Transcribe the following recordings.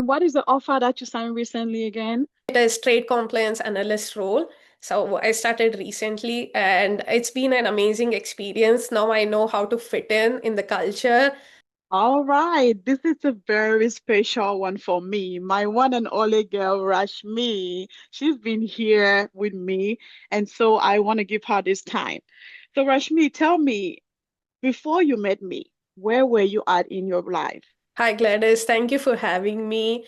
what is the offer that you signed recently again? It is trade compliance analyst role. So I started recently and it's been an amazing experience. Now I know how to fit in the culture. All right, this is a very special one for me. My one and only girl, Rashmi, she's been here with me, and so I want to give her this time. So, Rashmi, tell me, before you met me, where were you at in your life? Hi, Gladys. Thank you for having me.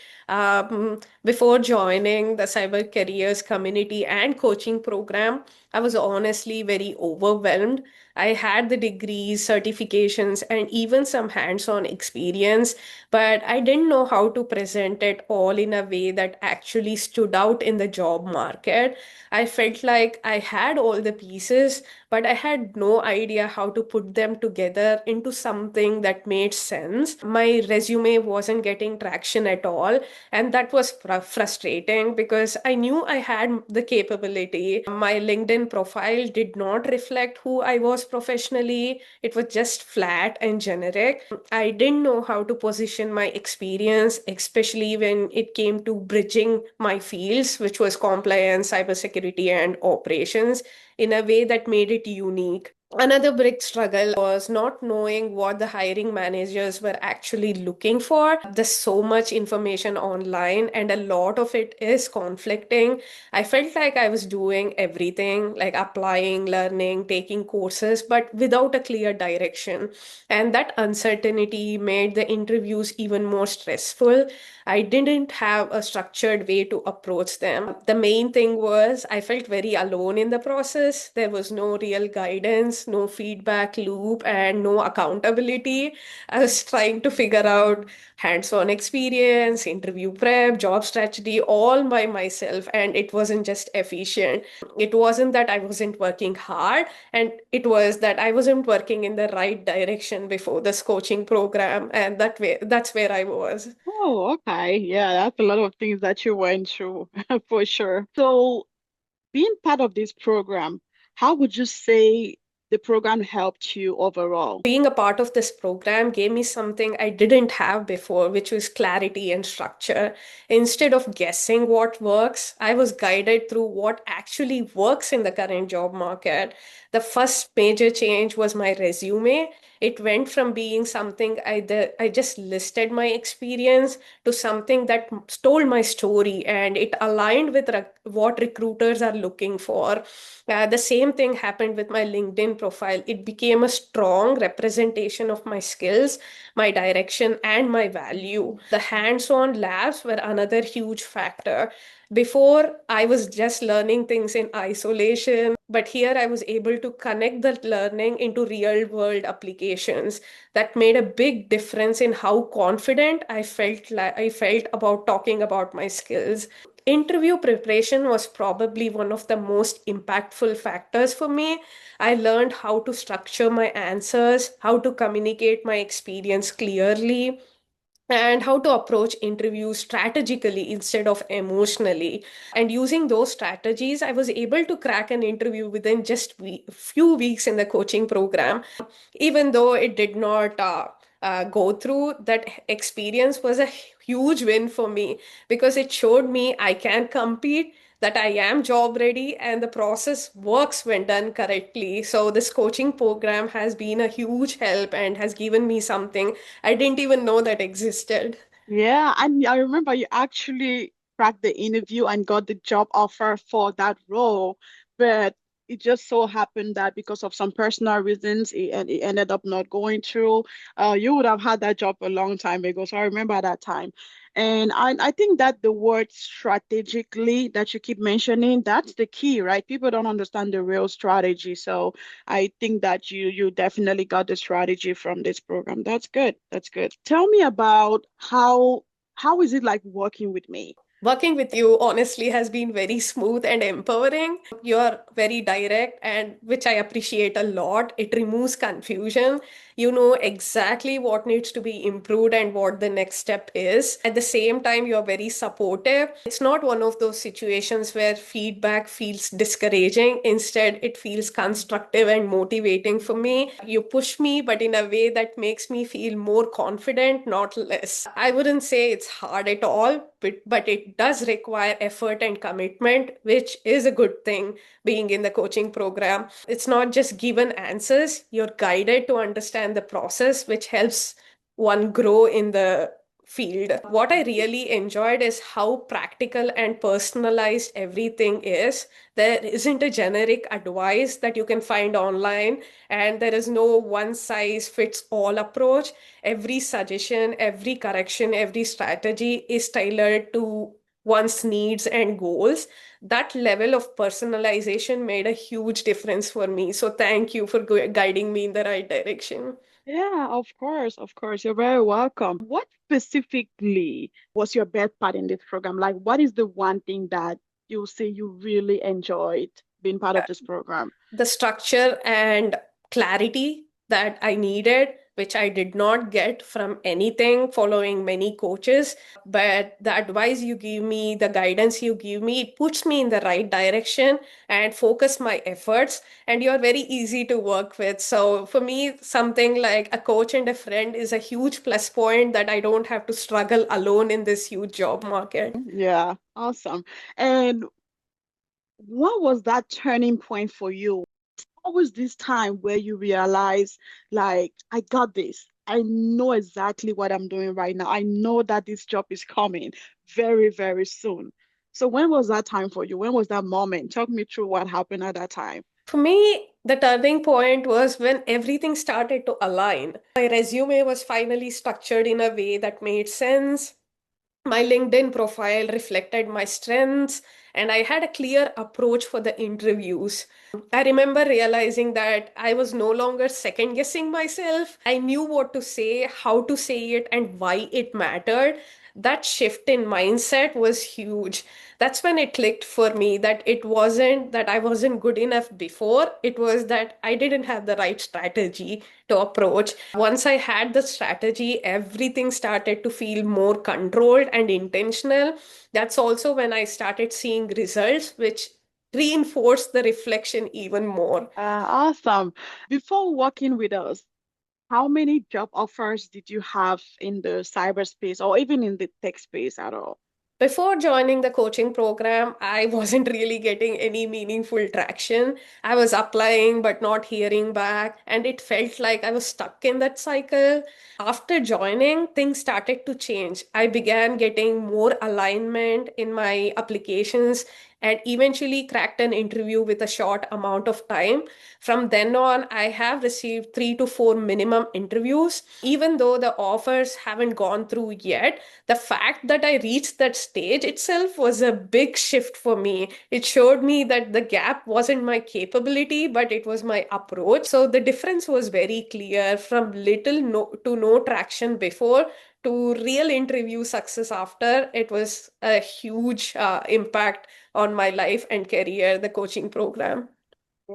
Before joining the Cyber Careers community and coaching program, I was honestly very overwhelmed. I had the degrees, certifications, and even some hands-on experience, but I didn't know how to present it all in a way that actually stood out in the job market. I felt like I had all the pieces, but I had no idea how to put them together into something that made sense. My resume wasn't getting traction at all, and that was frustrating because I knew I had the capability. My LinkedIn profile did not reflect who I was professionally, it was just flat and generic. I didn't know how to position my experience, especially when it came to bridging my fields, which was compliance, cybersecurity, and operations, in a way that made it unique. Another big struggle was not knowing what the hiring managers were actually looking for. There's so much information online, and a lot of it is conflicting. I felt like I was doing everything, like applying, learning, taking courses, but without a clear direction. And that uncertainty made the interviews even more stressful. I didn't have a structured way to approach them. The main thing was I felt very alone in the process. There was no real guidance, no feedback loop, and no accountability. I was trying to figure out hands on experience, interview prep, job strategy, all by myself, and it wasn't just efficient. It wasn't that I wasn't working hard, and it was that I wasn't working in the right direction before this coaching program, and that's where I was. Oh, okay. Yeah, that's a lot of things that you went through for sure. So, being part of this program, how would you say the program helped you overall? Being a part of this program gave me something I didn't have before, which was clarity and structure. Instead of guessing what works, I was guided through what actually works in the current job market. The first major change was my resume. It went from being something I just listed my experience to something that told my story, and it aligned with what recruiters are looking for. The same thing happened with my LinkedIn profile. It became a strong representation of my skills, my direction, and my value. The hands on labs were another huge factor. Before, I was just learning things in isolation, but here I was able to connect the learning into real world applications. That made a big difference in how confident I felt about talking about my skills. Interview preparation was probably one of the most impactful factors for me. I learned how to structure my answers, how to communicate my experience clearly, and how to approach interviews strategically instead of emotionally. And using those strategies, I was able to crack an interview within just few weeks in the coaching program. Even though it did not go through, that experience was a huge win for me because it showed me I can compete, that I am job ready, and the process works when done correctly. So this coaching program has been a huge help and has given me something I didn't even know that existed. Yeah, and I remember you actually cracked the interview and got the job offer for that role, but it just so happened that because of some personal reasons, it ended up not going through. You would have had that job a long time ago, so I remember that time. And I think that the word strategically that you keep mentioning, that's the key, right? People don't understand the real strategy. So I think that you definitely got the strategy from this program. That's good. That's good. Tell me about how is it like working with me? Working with you honestly has been very smooth and empowering. You're very direct, and which I appreciate a lot. It removes confusion. You know exactly what needs to be improved and what the next step is. At the same time, you're very supportive. It's not one of those situations where feedback feels discouraging. Instead, it feels constructive and motivating for me. You push me, but in a way that makes me feel more confident, not less. I wouldn't say it's hard at all, but it does require effort and commitment, which is a good thing being in the coaching program. It's not just given answers, you're guided to understand the process, which helps one grow in the field. What I really enjoyed is how practical and personalized everything is. There isn't a generic advice that you can find online, and there is no one size fits all approach. Every suggestion, every correction, every strategy is tailored to one's needs and goals. That level of personalization made a huge difference for me. So, thank you for guiding me in the right direction. Yeah, of course, of course. You're very welcome. What specifically was your best part in this program? Like, what is the one thing that you say you really enjoyed being part of this program? The structure and clarity that I needed, which I did not get from anything following many coaches. But the advice you give me, the guidance you give me, it puts me in the right direction and focus my efforts. And you're very easy to work with. So for me, something like a coach and a friend is a huge plus point that I don't have to struggle alone in this huge job market. Yeah, awesome. And what was that turning point for you? What was this time where you realize, like, I got this. I know exactly what I'm doing right now. I know that this job is coming very, very soon. So when was that time for you? When was that moment? Talk me through what happened at that time. For me, the turning point was when everything started to align. My resume was finally structured in a way that made sense. My LinkedIn profile reflected my strengths, and I had a clear approach for the interviews. I remember realizing that I was no longer second guessing myself. I knew what to say, how to say it, and why it mattered. That shift in mindset was huge. That's when it clicked for me that it wasn't that I wasn't good enough before, it was that I didn't have the right strategy to approach. Once I had the strategy, everything started to feel more controlled and intentional. That's also when I started seeing results, which reinforced the reflection even more. Awesome. Before working with us, how many job offers did you have in the cyberspace or even in the tech space at all? Before joining the coaching program, I wasn't really getting any meaningful traction. I was applying but not hearing back, and it felt like I was stuck in that cycle. After joining, things started to change. I began getting more alignment in my applications and eventually cracked an interview with a short amount of time. From then on, I have received 3 to 4 minimum interviews. Even though the offers haven't gone through yet, the fact that I reached that stage itself was a big shift for me. It showed me that the gap wasn't my capability, but it was my approach. So the difference was very clear from little to no traction before to real interview success after. It was a huge impact on my life and career, the coaching program.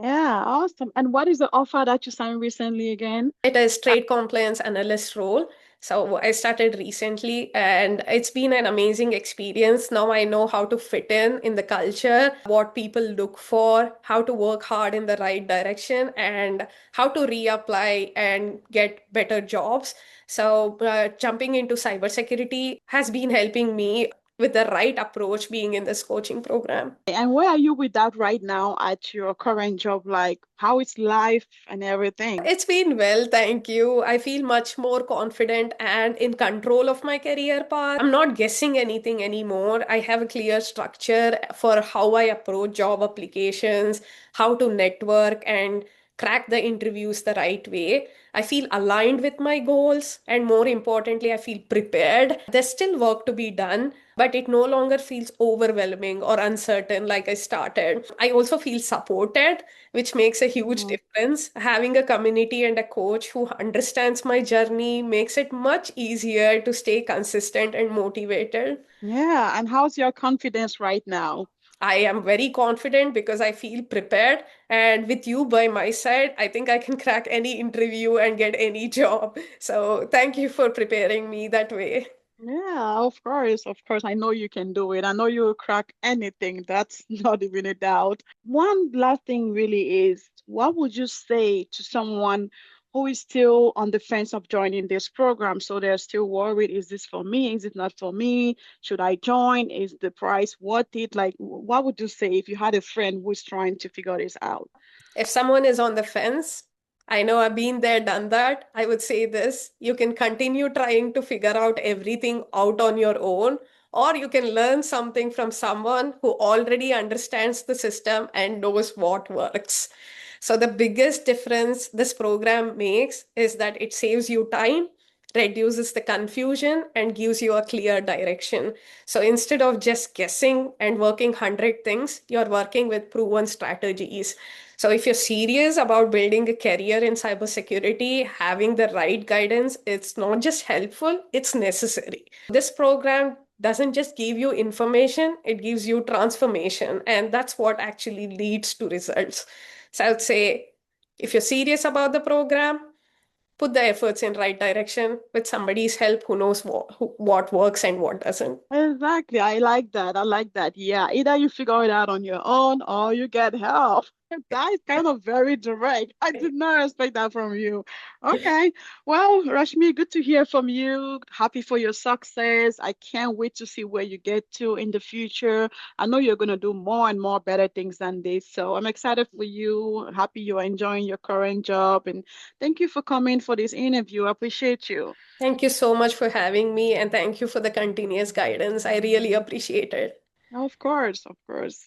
Yeah, awesome. And what is the offer that you signed recently again? It is trade compliance analyst role. So I started recently and it's been an amazing experience. Now I know how to fit in the culture, what people look for, how to work hard in the right direction, and how to reapply and get better jobs. So jumping into cybersecurity has been helping me with the right approach being in this coaching program. And where are you with that right now at your current job? Like, how is life and everything? It's been well, thank you. I feel much more confident and in control of my career path. I'm not guessing anything anymore. I have a clear structure for how I approach job applications, how to network, and crack the interviews the right way. I feel aligned with my goals, and more importantly, I feel prepared. There's still work to be done, but it no longer feels overwhelming or uncertain like I started. I also feel supported, which makes a huge Mhm. difference. Having a community and a coach who understands my journey makes it much easier to stay consistent and motivated. Yeah, and how's your confidence right now? I am very confident because I feel prepared. And with you by my side, I think I can crack any interview and get any job. So thank you for preparing me that way. Yeah, of course, of course. I know you can do it. I know you'll crack anything. That's not even a doubt. One last thing really is, what would you say to someone who is still on the fence of joining this program? So they're still worried, is this for me? Is it not for me? Should I join? Is the price worth it? Like, what would you say if you had a friend who's trying to figure this out? If someone is on the fence, I know I've been there, done that. I would say this: you can continue trying to figure out everything out on your own, or you can learn something from someone who already understands the system and knows what works. So, the biggest difference this program makes is that it saves you time, reduces the confusion, and gives you a clear direction. So, instead of just guessing and working 100 things, you're working with proven strategies. So, if you're serious about building a career in cybersecurity, having the right guidance, it's not just helpful, it's necessary. This program doesn't just give you information, it gives you transformation. And that's what actually leads to results. So, I would say if you're serious about the program, put the efforts in right direction with somebody's help who knows what works and what doesn't. Exactly. I like that. I like that. Yeah. Either you figure it out on your own or you get help. That is kind of very direct. I did not expect that from you. Okay. Well, Rashmi, good to hear from you. Happy for your success. I can't wait to see where you get to in the future. I know you're going to do more and more better things than this. So I'm excited for you. Happy you're enjoying your current job. And thank you for coming for this interview. I appreciate you. Thank you so much for having me, and thank you for the continuous guidance. I really appreciate it. Of course. Of course.